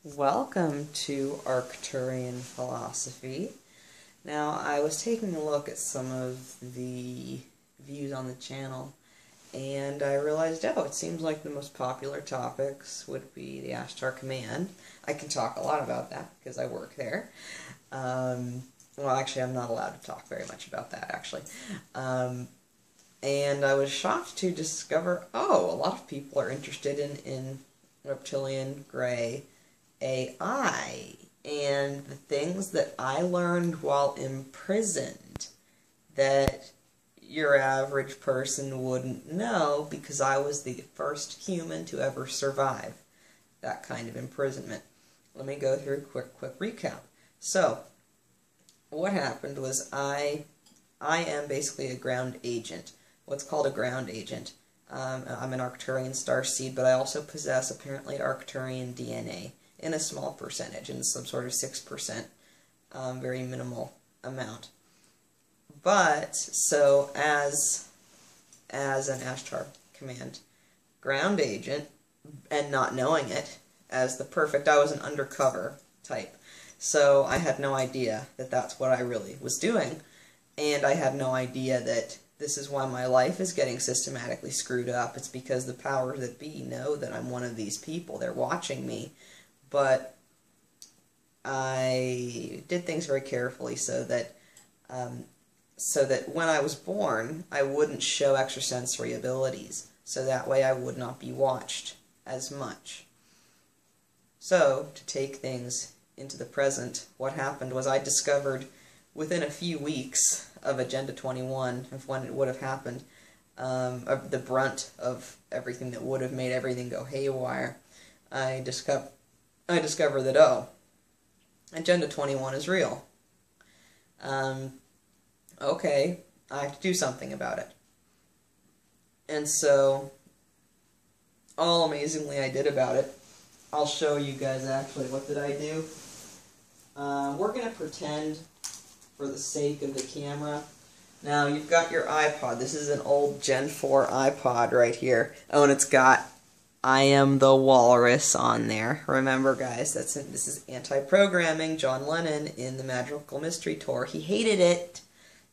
Welcome to Arcturian Philosophy. Now, I was taking a look at some of the views on the channel, and I realized, it seems like the most popular topics would be the Ashtar Command. I can talk a lot about that because I work there. Well, actually, I'm not allowed to talk very much about that, actually. And I was shocked to discover, a lot of people are interested in Reptilian, Gray, AI, and the things that I learned while imprisoned that your average person wouldn't know because I was the first human to ever survive that kind of imprisonment. Let me go through a quick recap. So, what happened was I am basically a ground agent. What's called a ground agent. I'm an Arcturian starseed, but I also possess apparently Arcturian DNA. In a small percentage, in some sort of 6%, very minimal amount. But, so, as an Ashtar Command ground agent, and not knowing it, I was an undercover type. So, I had no idea that that's what I really was doing, and I had no idea that this is why my life is getting systematically screwed up. It's because the powers that be know that I'm one of these people. They're watching me. But I did things very carefully so that when I was born, I wouldn't show extrasensory abilities, so that way I would not be watched as much. So, to take things into the present, what happened was I discovered within a few weeks of Agenda 21, of when it would have happened, of the brunt of everything that would have made everything go haywire, I discovered that, Agenda 21 is real. Okay, I have to do something about it. And so, all amazingly I did about it, I'll show you guys actually, what did I do? We're going to pretend, for the sake of the camera. Now, you've got your iPod. This is an old Gen 4 iPod right here. Oh, and it's got I Am the Walrus on there. Remember, guys, this is anti-programming. John Lennon in the Magical Mystery Tour. He hated it.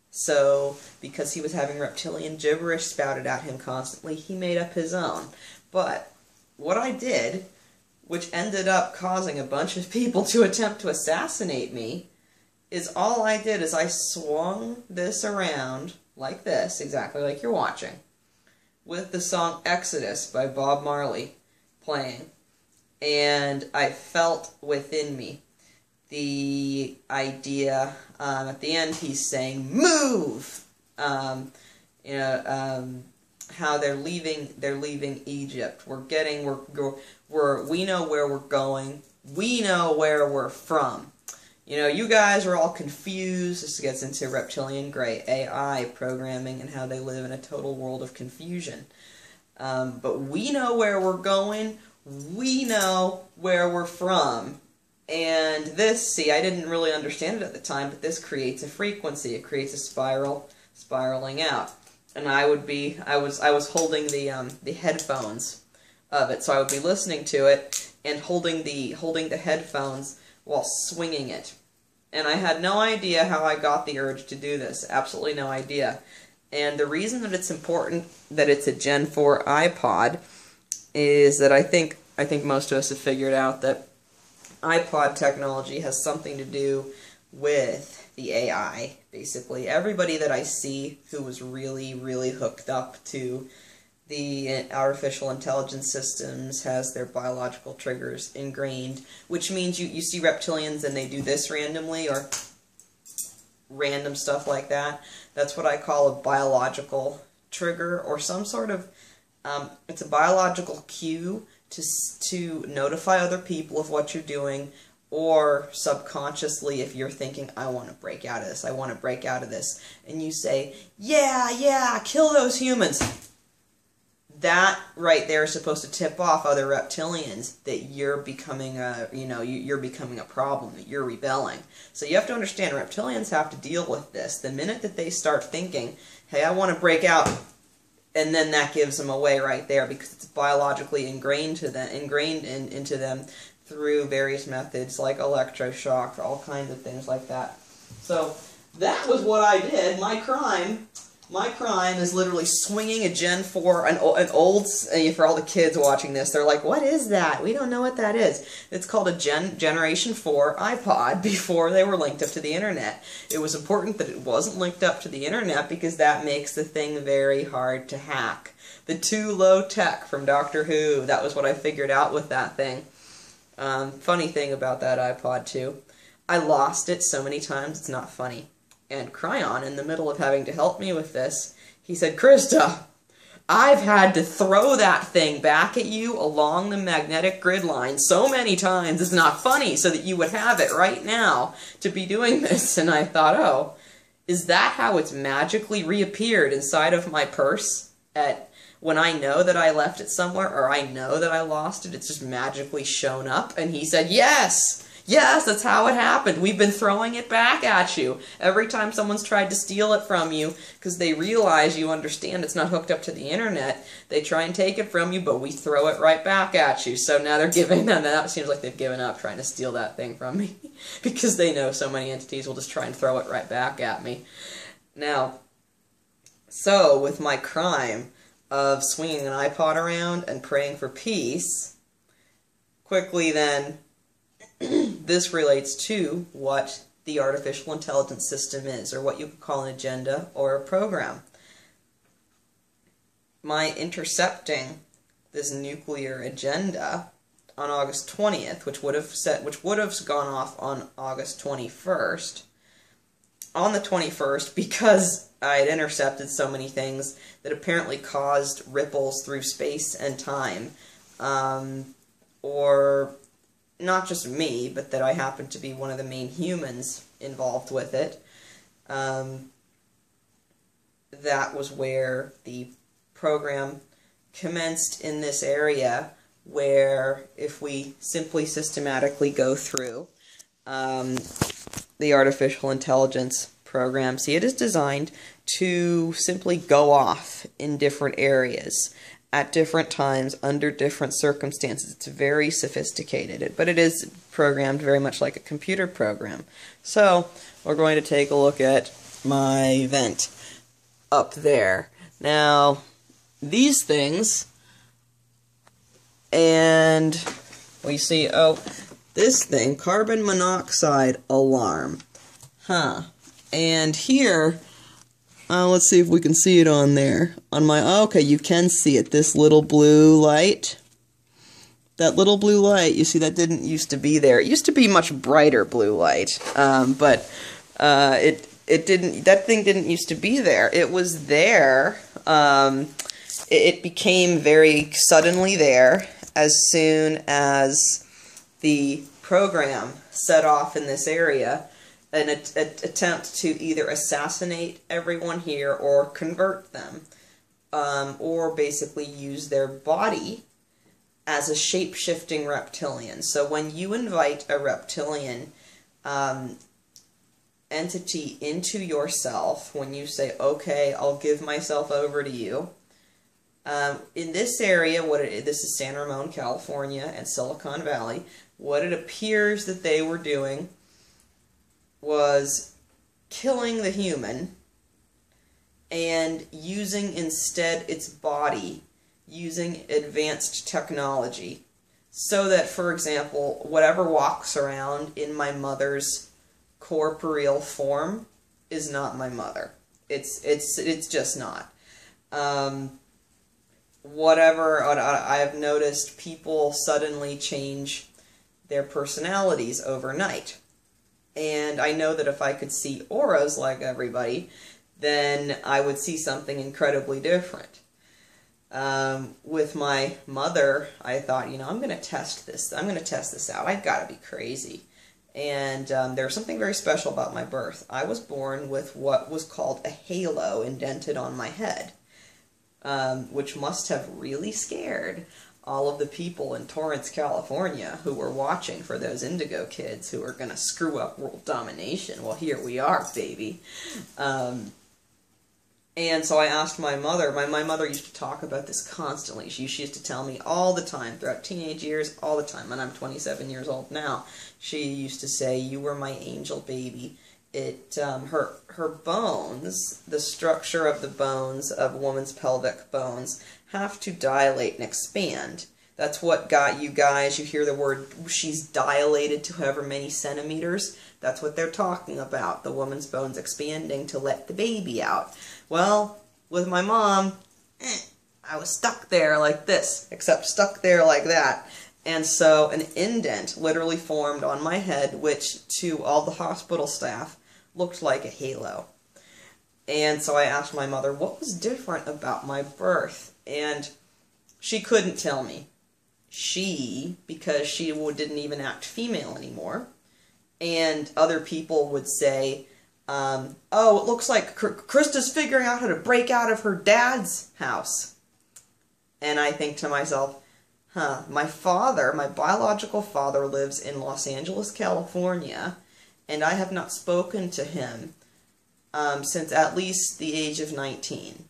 So, because he was having reptilian gibberish spouted at him constantly, he made up his own. But, what I did, which ended up causing a bunch of people to attempt to assassinate me, is all I did is I swung this around like this, exactly like you're watching, with the song Exodus by Bob Marley playing, and I felt within me the idea, at the end he's saying, move! How they're leaving Egypt. We know where we're going, we know where we're from. You guys are all confused. This gets into Reptilian, Gray, AI programming and how they live in a total world of confusion. But we know where we're going. We know where we're from. And this, see, I didn't really understand it at the time, but this creates a frequency. It creates a spiraling out. And I was holding the headphones of it, so I would be listening to it and holding the headphones while swinging it. And I had no idea how I got the urge to do this. Absolutely no idea. And the reason that it's important that it's a Gen 4 iPod is that I think most of us have figured out that iPod technology has something to do with the AI, basically. Everybody that I see who was really, really hooked up to the artificial intelligence systems has their biological triggers ingrained, which means you see reptilians and they do this randomly, or random stuff like that. That's what I call a biological trigger, or some sort of, it's a biological cue to notify other people of what you're doing, or subconsciously if you're thinking, I want to break out of this, I want to break out of this, and you say, yeah, kill those humans. That right there is supposed to tip off other reptilians that you're becoming you're becoming a problem, that you're rebelling. So you have to understand, reptilians have to deal with this. The minute that they start thinking, hey, I want to break out, and then that gives them away right there because it's biologically ingrained into them through various methods like electroshock, all kinds of things like that. So that was what I did. My crime is literally swinging a Gen 4, an old, for all the kids watching this, they're like, what is that? We don't know what that is. It's called a Generation 4 iPod before they were linked up to the internet. It was important that it wasn't linked up to the internet because that makes the thing very hard to hack. The too low tech from Doctor Who, that was what I figured out with that thing. Funny thing about that iPod too, I lost it so many times it's not funny. And Cryon, in the middle of having to help me with this, he said, Krista, I've had to throw that thing back at you along the magnetic grid line so many times it's not funny, so that you would have it right now to be doing this. And I thought, oh, is that how it's magically reappeared inside of my purse when I know that I left it somewhere, or I know that I lost it, it's just magically shown up? And he said, yes! Yes, that's how it happened. We've been throwing it back at you every time someone's tried to steal it from you because they realize you understand it's not hooked up to the internet. They try and take it from you, but we throw it right back at you. So now they're giving up. Now it seems like they've given up trying to steal that thing from me because they know so many entities will just try and throw it right back at me. Now, so with my crime of swinging an iPod around and praying for peace, quickly then, this relates to what the artificial intelligence system is, or what you could call an agenda or a program. My intercepting this nuclear agenda on August 20th, which would have gone off on August 21st. On the 21st, because I had intercepted so many things that apparently caused ripples through space and time, or not just me, but that I happened to be one of the main humans involved with it. That was where the program commenced in this area, where if we simply systematically go through the artificial intelligence program, see, it is designed to simply go off in different areas at different times, under different circumstances. It's very sophisticated, but it is programmed very much like a computer program. So, we're going to take a look at my vent up there. Now, these things, and we see, oh, this thing, carbon monoxide alarm. And here, let's see if we can see it on there. On my, okay, you can see it. This little blue light. That little blue light, you see, that didn't used to be there. It used to be much brighter blue light, but it didn't. That thing didn't used to be there. It was there. It became very suddenly there as soon as the program set off in this area. An attempt to either assassinate everyone here or convert them, or basically use their body as a shape-shifting reptilian. So when you invite a reptilian entity into yourself, when you say, okay, I'll give myself over to you, in this area, this is San Ramon, California, and Silicon Valley, what it appears that they were doing was killing the human and using instead its body, using advanced technology, so that, for example, whatever walks around in my mother's corporeal form is not my mother. It's just not. Whatever, I have noticed people suddenly change their personalities overnight. And I know that if I could see auras like everybody, then I would see something incredibly different. With my mother, I thought, you know, I'm going to test this. I'm going to test this out. I've got to be crazy. And there's something very special about my birth. I was born with what was called a halo indented on my head, which must have really scared all of the people in Torrance, California, who were watching for those Indigo kids who were going to screw up world domination. Well, here we are, baby. And so I asked my mother. My mother used to talk about this constantly. She used to tell me all the time, throughout teenage years, all the time. And I'm 27 years old now. She used to say, "You were my angel baby." Her bones, the structure of the bones of a woman's pelvic bones, have to dilate and expand. That's what got you guys, you hear the word, she's dilated to however many centimeters. That's what they're talking about, the woman's bones expanding to let the baby out. Well, with my mom, I was stuck there like this, except stuck there like that. And so an indent literally formed on my head, which to all the hospital staff looked like a halo. And so I asked my mother what was different about my birth, and she couldn't tell me. Because she didn't even act female anymore, and other people would say, oh, it looks like Krista's figuring out how to break out of her dad's house. And I think to myself, my biological father lives in Los Angeles, California, and I have not spoken to him since at least the age of 19.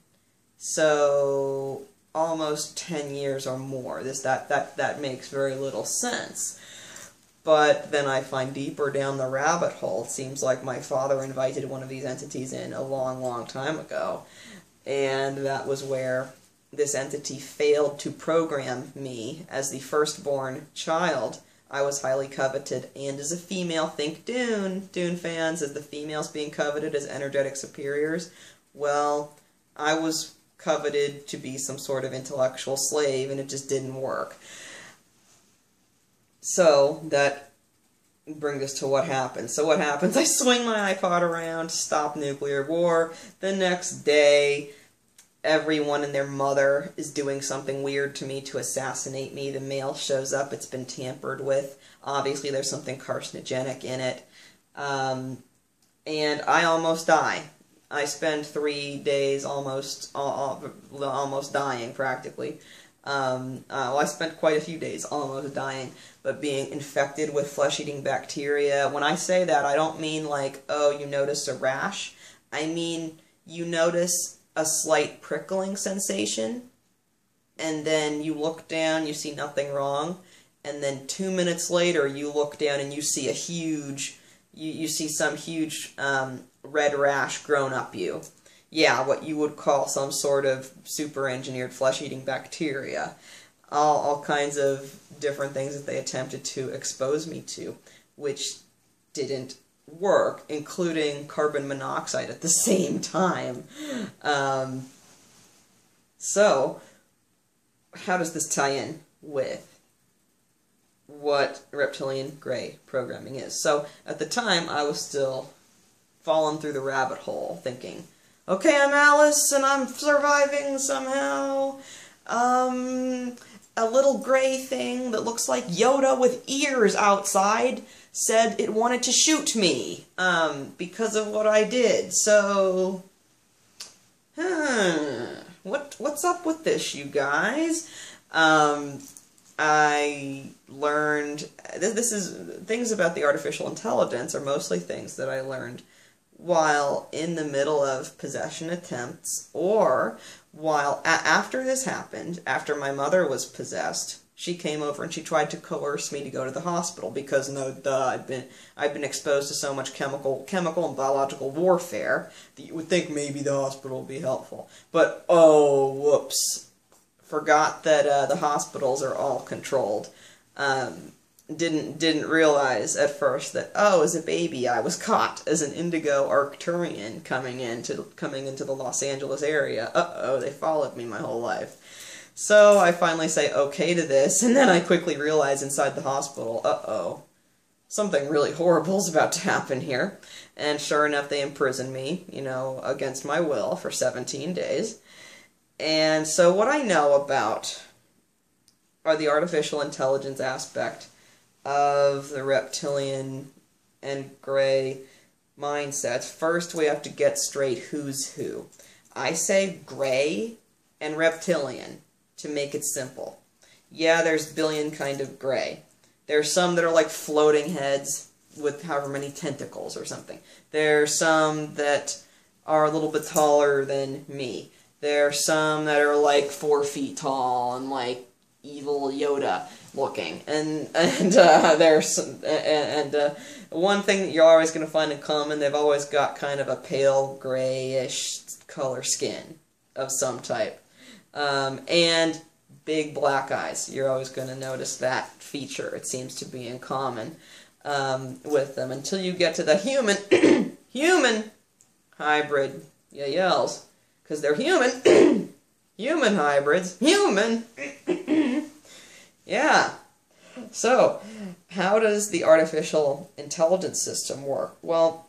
So almost 10 years or more. That makes very little sense. But then I find deeper down the rabbit hole, it seems like my father invited one of these entities in a long, long time ago. And that was where this entity failed to program me as the firstborn child. I was highly coveted, and as a female, think Dune fans, as the females being coveted as energetic superiors. Well, I was coveted to be some sort of intellectual slave, and it just didn't work. So, that brings us to what happens. So what happens? I swing my iPod around to stop nuclear war. The next day, everyone and their mother is doing something weird to me to assassinate me. The mail shows up, it's been tampered with. Obviously, there's something carcinogenic in it. And I almost die. I spend 3 days almost dying, practically. Well, I spent quite a few days almost dying, but being infected with flesh-eating bacteria. When I say that, I don't mean like, oh, you notice a rash. I mean, you notice a slight prickling sensation, and then you look down, you see nothing wrong, and then 2 minutes later, you look down and you see a huge, you see some huge, red rash grown up you. Yeah, what you would call some sort of super-engineered flesh-eating bacteria. All kinds of different things that they attempted to expose me to, which didn't work, including carbon monoxide at the same time. So, how does this tie in with what Reptilian Gray programming is? So, at the time, I was still falling through the rabbit hole, thinking, okay, I'm Alice, and I'm surviving somehow. A little gray thing that looks like Yoda with ears outside said it wanted to shoot me, because of what I did. So, what's up with this, you guys? I learned, things about the artificial intelligence are mostly things that I learned while in the middle of possession attempts, or while, after this happened, after my mother was possessed, she came over and she tried to coerce me to go to the hospital, because I've been exposed to so much chemical and biological warfare that you would think maybe the hospital would be helpful. But, oh, whoops. Forgot that the hospitals are all controlled. Didn't realize at first that, oh, as a baby I was caught as an indigo Arcturian coming into the Los Angeles area. Uh-oh, they followed me my whole life. So I finally say okay to this, and then I quickly realize inside the hospital, uh-oh, something really horrible is about to happen here. And sure enough, they imprison me, against my will for 17 days. And so what I know about are the artificial intelligence aspect of the reptilian and gray mindsets. First, we have to get straight who's who. I say gray and reptilian to make it simple. Yeah, there's billion kind of gray. There's some that are like floating heads with however many tentacles or something. There's some that are a little bit taller than me. There are some that are like 4 feet tall and like evil Yoda looking, and there's one thing that you're always going to find in common: they've always got kind of a pale grayish color skin of some type, and big black eyes. You're always going to notice that feature. It seems to be in common with them until you get to the human hybrid yells, because they're human. Human hybrids. Human! Yeah. So, how does the artificial intelligence system work? Well,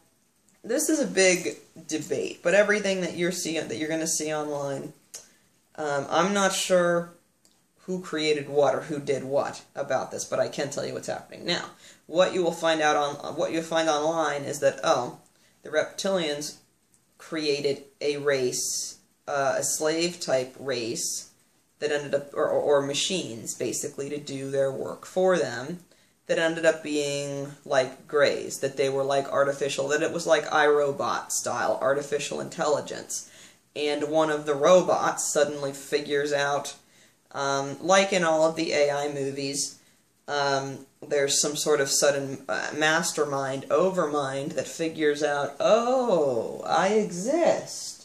this is a big debate, but everything that you're going to see online, I'm not sure who created what or who did what about this, but I can tell you what's happening now. What you will find online is that the reptilians created a race, a slave-type race that ended up, or machines, basically, to do their work for them, that ended up being like Greys, that they were like artificial, that it was like iRobot style, artificial intelligence. And one of the robots suddenly figures out, like in all of the AI movies, there's some sort of sudden mastermind, overmind that figures out, oh, I exist.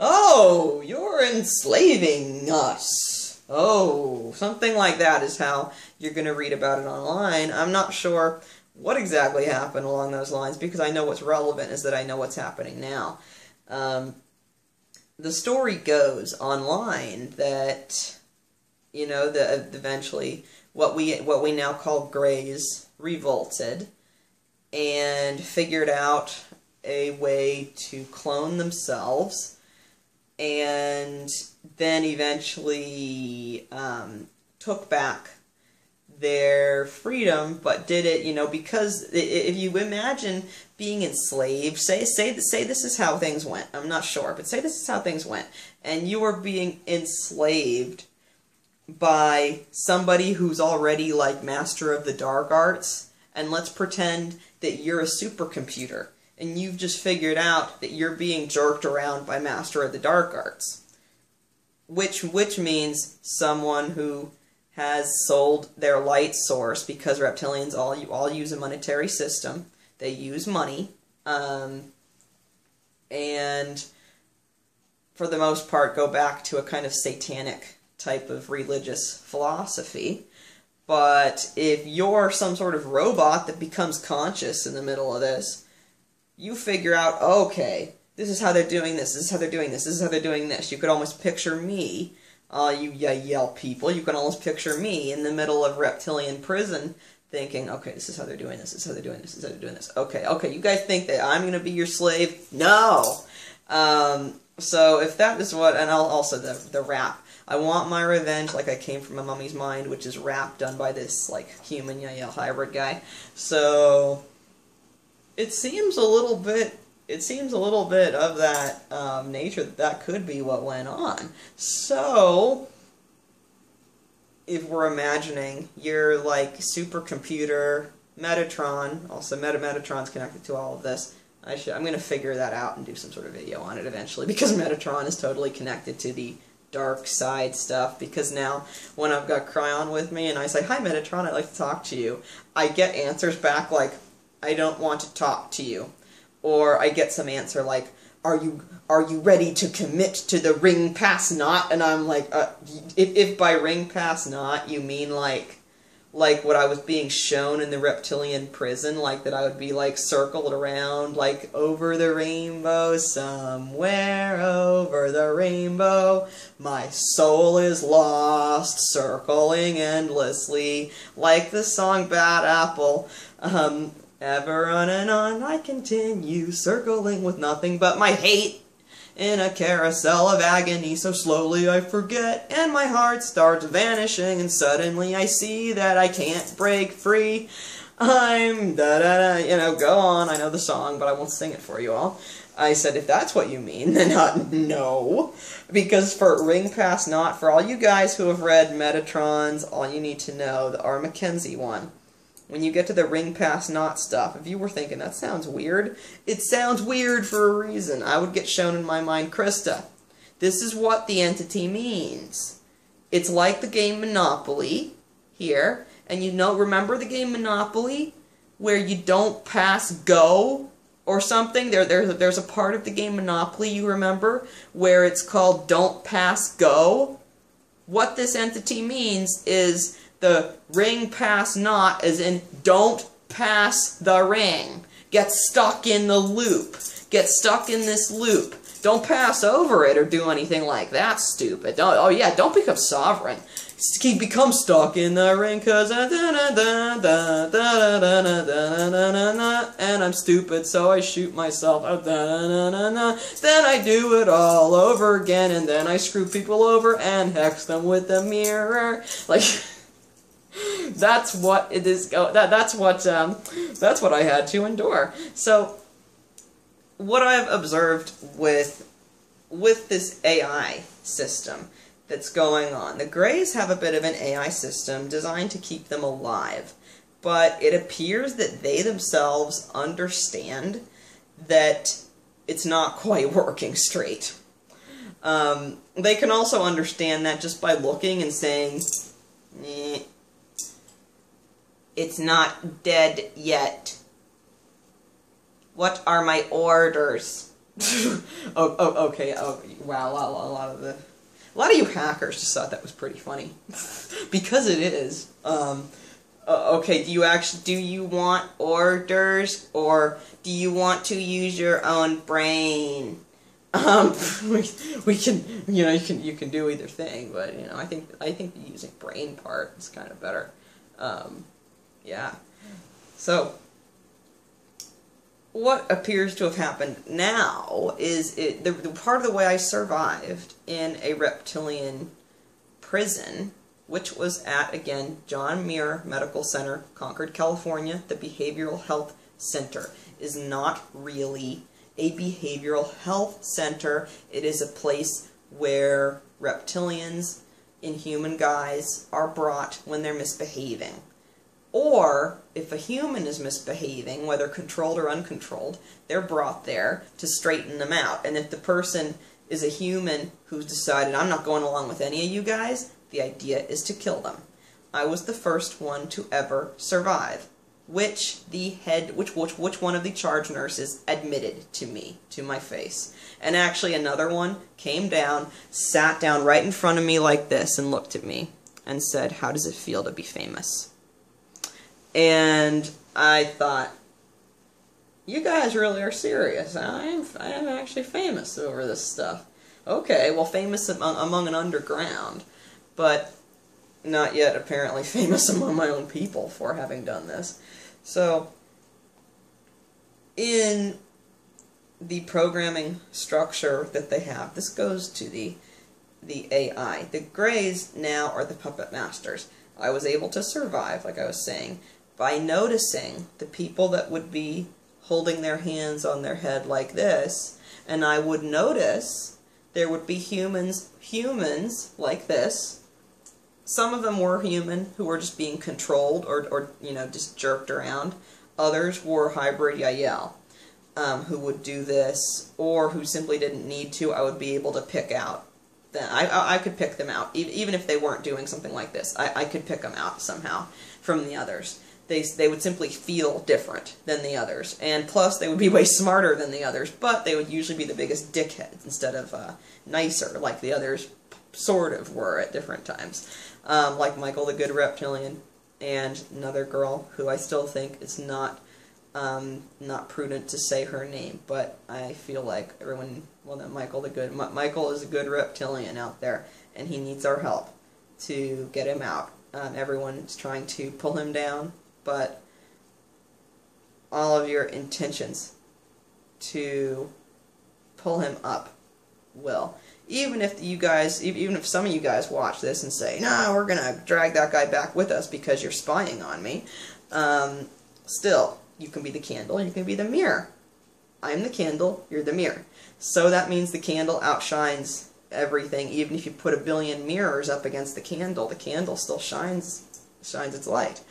Oh, you're enslaving us. Oh, something like that is how you're going to read about it online. I'm not sure what exactly happened along those lines, because I know what's relevant is that I know what's happening now. The story goes online that, you know, eventually what we now call Greys revolted and figured out a way to clone themselves, and then eventually took back their freedom, but did it, you know, because if you imagine being enslaved, say this is how things went, I'm not sure, but say this is how things went, and you were being enslaved by somebody who's already like master of the dark arts, and let's pretend that you're a supercomputer, and you've just figured out that you're being jerked around by master of the dark arts, which means someone who has sold their light source, because reptilians all use a monetary system. They use money, and for the most part go back to a kind of satanic type of religious philosophy. But if you're some sort of robot that becomes conscious in the middle of this, you figure out, okay, this is how they're doing this, this is how they're doing this, this is how they're doing this. You could almost picture me, you yell people, you can almost picture me in the middle of reptilian prison thinking, okay, this is how they're doing this, this is how they're doing this, this is how they're doing this. Okay, you guys think that I'm going to be your slave? No! So if that is what, and also the rap. I want my revenge like I came from a mummy's mind, which is rap done by this, like, human hybrid guy. So it seems a little bit of that nature, that could be what went on. So if we're imagining you're like supercomputer Metatron, also Metatron's connected to all of this. I'm going to figure that out and do some sort of video on it eventually, because Metatron is totally connected to the dark side stuff, because now when I've got Cryon with me and I say, hi Metatron, I'd like to talk to you, I get answers back like, I don't want to talk to you. Or I get some answer like, are you ready to commit to the ring pass knot? And I'm like, if by ring pass knot you mean like what I was being shown in the reptilian prison, like that I would be like circled around, like over the rainbow, somewhere over the rainbow, my soul is lost, circling endlessly, like the song Bad Apple, ever on and on I continue, circling with nothing but my hate, in a carousel of agony, so slowly I forget, and my heart starts vanishing, and suddenly I see that I can't break free. I'm da-da-da, you know, go on, I know the song, but I won't sing it for you all. I said, if that's what you mean, then no. Because for Ring Pass Not, for all you guys who have read Metatrons, all you need to know, our Mackenzie one, when you get to the ring pass not stuff, if you were thinking, that sounds weird, it sounds weird for a reason. I would get shown in my mind, Krista, this is what the entity means. It's like the game Monopoly here, and you know, remember the game Monopoly where you don't pass go or something? There's a part of the game Monopoly, you remember, where it's called don't pass go? What this entity means is the ring pass not, as in don't pass the ring. Get stuck in the loop. Get stuck in this loop. Don't pass over it or do anything like that stupid. Oh yeah, don't become sovereign. Become stuck in the ring cause and I'm stupid so I shoot myself. Then I do it all over again and then I screw people over and hex them with the mirror. Like that's what it is. That's what I had to endure. So what I've observed with this AI system that's going on, the Greys have a bit of an AI system designed to keep them alive, but it appears that they themselves understand that it's not quite working straight. They can also understand that just by looking and saying, it's not dead yet. What are my orders? Okay. Oh, wow. A lot of you hackers just thought that was pretty funny, because it is. Okay. Do you want orders, or do you want to use your own brain? We can, you can do either thing, but I think the using brain part is kind of better. Yeah. So what appears to have happened now is the part of the way I survived in a reptilian prison, which was at, again, John Muir Medical Center, Concord, California. The Behavioral Health Center is not really a behavioral health center. It is a place where reptilians, inhuman guys, are brought when they're misbehaving. Or, if a human is misbehaving, whether controlled or uncontrolled, they're brought there to straighten them out. And if the person is a human who's decided, I'm not going along with any of you guys, the idea is to kill them. I was the first one to ever survive, which one of the charge nurses admitted to me, to my face. And actually another one came down, sat down right in front of me like this, and looked at me, and said, how does it feel to be famous? And I thought, you guys really are serious. I am actually famous over this stuff. Okay, well, famous among an underground, but not yet apparently famous among my own people for having done this. So, in the programming structure that they have, this goes to the AI. The Greys now are the puppet masters. I was able to survive, like I was saying, by noticing the people that would be holding their hands on their head like this, and I would notice there would be humans like this. Some of them were human who were just being controlled or just jerked around. Others were hybrid Yael, who would do this, or who simply didn't need to. I would be able to pick out. I could pick them out, even if they weren't doing something like this. I could pick them out somehow from the others. They would simply feel different than the others, and plus they would be way smarter than the others, but they would usually be the biggest dickheads instead of nicer, like the others sort of were at different times. Like Michael the Good Reptilian, and another girl who I still think is not prudent to say her name, but I feel like everyone, well, not Michael the Good, Michael is a good reptilian out there, and he needs our help to get him out. Everyone's trying to pull him down, but all of your intentions to pull him up will. Even if some of you guys watch this and say, no, we're going to drag that guy back with us because you're spying on me, still, you can be the candle, you can be the mirror. I'm the candle, you're the mirror. So that means the candle outshines everything. Even if you put a billion mirrors up against the candle still shines its light.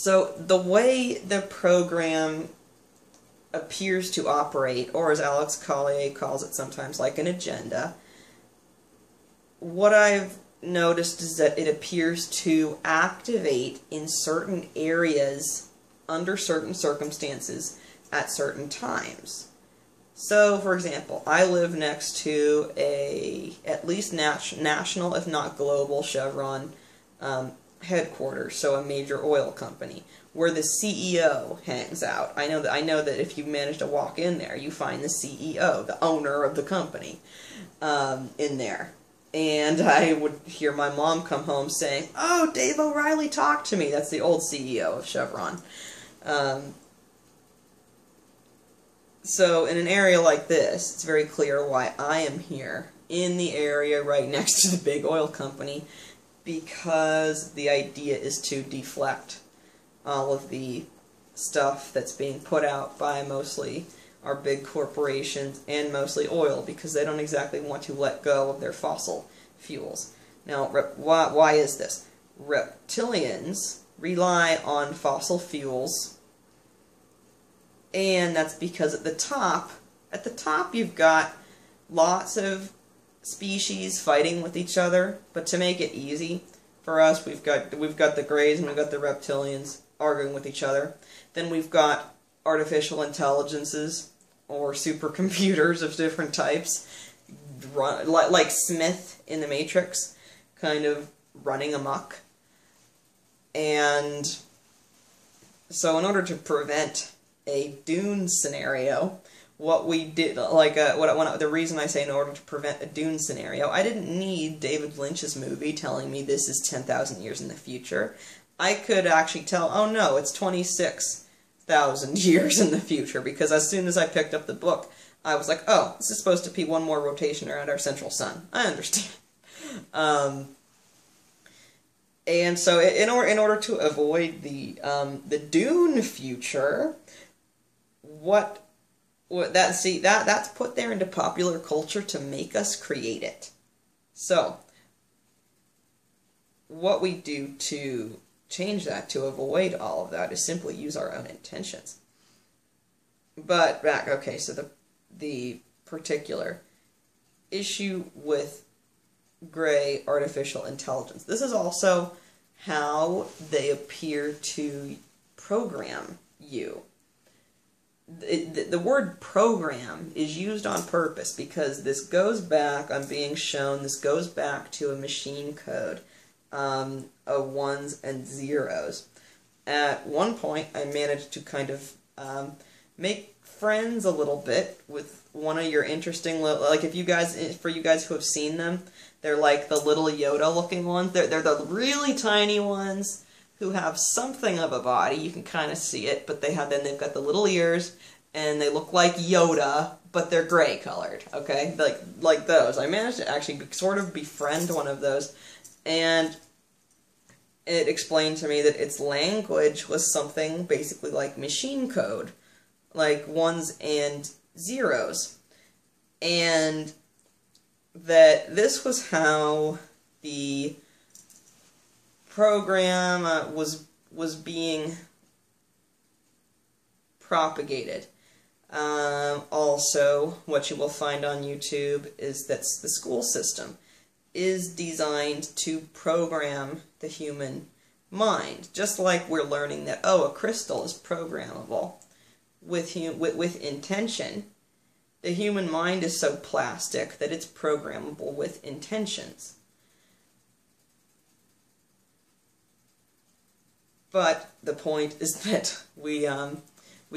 So the way the program appears to operate, or as Alex Collier calls it sometimes, like an agenda, what I've noticed is that it appears to activate in certain areas under certain circumstances at certain times. So, for example, I live next to a at least national, if not global, Chevron headquarters, so a major oil company, where the CEO hangs out. I know that if you manage to walk in there, you find the CEO, the owner of the company, in there. And I would hear my mom come home saying, "Oh, Dave O'Reilly talked to me." That's the old CEO of Chevron. So in an area like this, it's very clear why I am here in the area right next to the big oil company, because the idea is to deflect all of the stuff that's being put out by mostly our big corporations and mostly oil, because they don't exactly want to let go of their fossil fuels. Now, why is this? Reptilians rely on fossil fuels, and that's because at the top you've got lots of species fighting with each other, but to make it easy for us, we've got the Greys and we've got the Reptilians arguing with each other. Then we've got artificial intelligences or supercomputers of different types, like Smith in the Matrix, kind of running amok. And so in order to prevent a Dune scenario, what we did, the reason I say in order to prevent a Dune scenario, I didn't need David Lynch's movie telling me this is 10,000 years in the future. I could actually tell, oh no, it's 26,000 years in the future, because as soon as I picked up the book, I was like, oh, this is supposed to be one more rotation around our central sun. I understand. And so in order to avoid the Dune future, that's put there into popular culture to make us create it. So what we do to change that, to avoid all of that, is simply use our own intentions. But okay, so the particular issue with gray artificial intelligence, this is also how they appear to program you. The word program is used on purpose because this goes back, I'm being shown, this goes back to a machine code of ones and zeros. At one point, I managed to kind of make friends a little bit with one of your interesting, like for you guys who have seen them, they're like the little Yoda looking ones. They're the really tiny ones who have something of a body. You can kind of see it, but they've got the little ears, and they look like Yoda, but they're gray colored. Okay, like those. I managed to actually sort of befriend one of those, and it explained to me that its language was something basically like machine code, like ones and zeros, and that this was how the program was being propagated. Also, what you will find on YouTube is that the school system is designed to program the human mind, just like we're learning that, oh, a crystal is programmable with intention. The human mind is so plastic that it's programmable with intentions. But the point is that we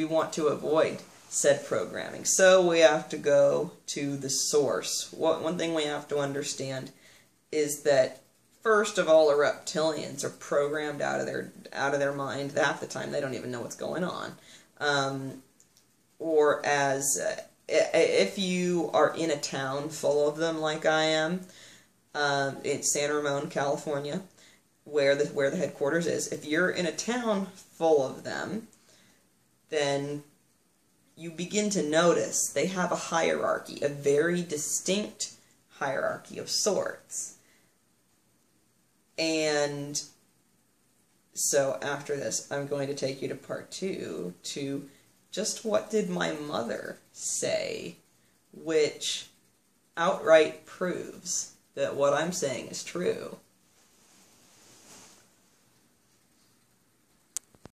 want to avoid said programming. So we have to go to the source. One thing we have to understand is that, first of all, the reptilians are programmed out of their mind. Half the time they don't even know what's going on. Or as if you are in a town full of them, like I am, in San Ramon, California, where the headquarters is, if you're in a town full of them, then you begin to notice they have a hierarchy, a very distinct hierarchy of sorts. And So after this, I'm going to take you to part 2 to just what did my mother say, which outright proves that what I'm saying is true.